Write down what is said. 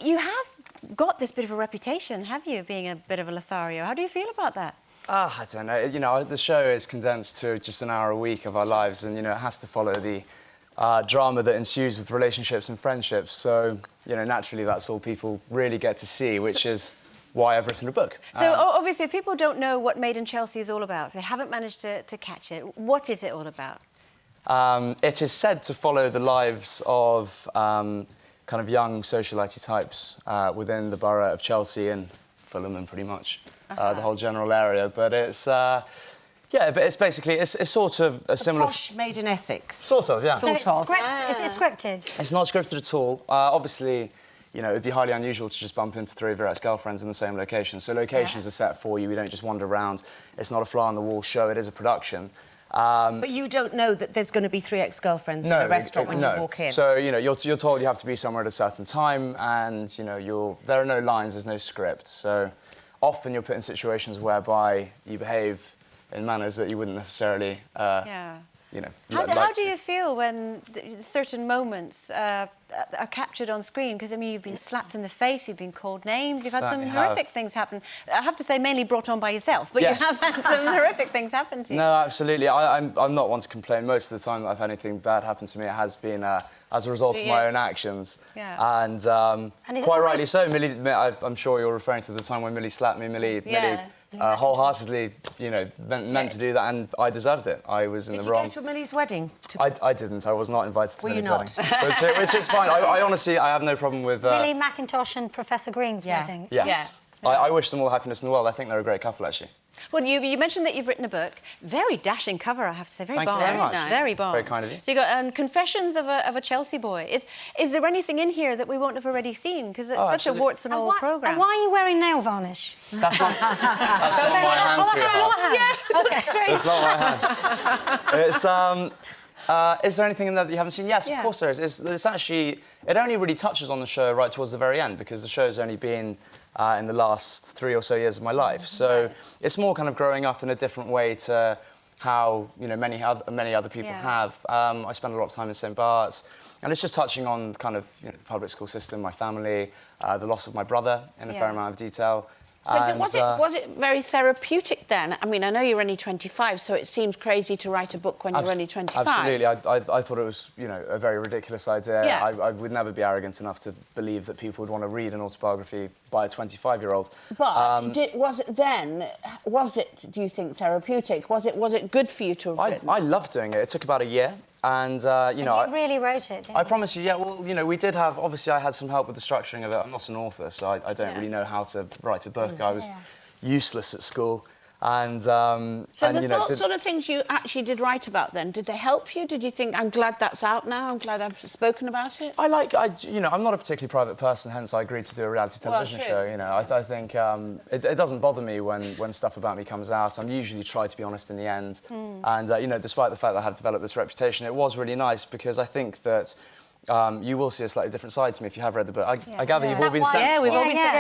you have got this bit of a reputation, have you, being a bit of a Lothario? How do you feel about that? I don't know. You know, the show is condensed to just an hour a week of our lives, and, you know, it has to follow the drama that ensues with relationships and friendships. So, you know, naturally, that's all people really get to see, which is why I've written a book. So, obviously, if people don't know what Made in Chelsea is all about, they haven't managed to catch it, what is it all about? It is said to follow the lives of kind of young socialite types within the borough of Chelsea and Fulham and pretty much the whole general area. But it's, yeah, but it's basically, it's sort of a similar... Posh Made in Essex. Sort of, yeah. So it's scripted? It's not scripted at all. Obviously, you know, it'd be highly unusual to just bump into three of your ex-girlfriends in the same location. So locations are set for you. We don't just wander around. It's not a fly-on-the-wall show. It is a production. But you don't know that there's going to be three ex-girlfriends in a restaurant when you walk in? So, you know, you're told you have to be somewhere at a certain time, and, you know, there are no lines, there's no script. So often you're put in situations whereby you behave in manners that you wouldn't necessarily, you know, How do you feel when certain moments are captured on screen? Because, I mean, you've been slapped in the face, you've been called names, you've had some horrific things happen. I have to say, mainly brought on by yourself, but yes. you have had some horrific things happen to you. No, absolutely. I'm not one to complain. Most of the time that I've had anything bad happen to me, it has been as a result of my own actions. Yeah. And quite rightly so. Millie, I'm sure you're referring to the time when Millie slapped me. Millie wholeheartedly, you know, meant to do that, and I deserved it. I was in the wrong. Did you go to Millie's wedding? I didn't. I was not invited to Millie's wedding. Were which is fine. I honestly, I have no problem with... Millie McIntosh and Professor Green's wedding. Yes. Yeah. I wish them all happiness in the world. I think they're a great couple, actually. Well, you mentioned that you've written a book. Very dashing cover, I have to say. Very Thank bold. you very much. Very bold. Very kind of you. So you got Confessions of a Chelsea Boy. Is there anything in here that we won't have already seen? Because it's such a warts and all programme. And why are you wearing nail varnish? That's not my hand, sweetheart. Yeah, okay. It's not my hand. It's... is there anything in there that you haven't seen? Yes, of course there is. It's actually... It only really touches on the show right towards the very end, because the show's only been in the last 3 or so years of my life. So it's more kind of growing up in a different way to how, you know, many other people have. I spent a lot of time in St Bart's, and it's just touching on kind of, you know, the public school system, my family, the loss of my brother in a fair amount of detail. So was it very therapeutic then? I mean, I know you're only 25, so it seems crazy to write a book when you're only 25. Absolutely. I thought it was, you know, a very ridiculous idea. Yeah. I would never be arrogant enough to believe that people would want to read an autobiography by a 25-year-old. But was it then? Was it, do you think, therapeutic? Was it good for you to have written? I loved doing it. It took about a year. And, you know... You really wrote it, didn't you? I promise you, yeah, well, you know, we did have... Obviously, I had some help with the structuring of it. I'm not an author, so I don't really know how to write a book. I was useless at school. And, so the sort of things you actually did write about then, did they help you? Did you think, I'm glad that's out now, I'm glad I've spoken about it? You know, I'm not a particularly private person, hence I agreed to do a reality television show, you know. I think it doesn't bother me when stuff about me comes out. I'm usually try to be honest in the end. And, you know, despite the fact that I have developed this reputation, it was really nice because I think that you will see a slightly different side to me if you have read the book. I gather you've all been sent... Yeah, we've all been sent...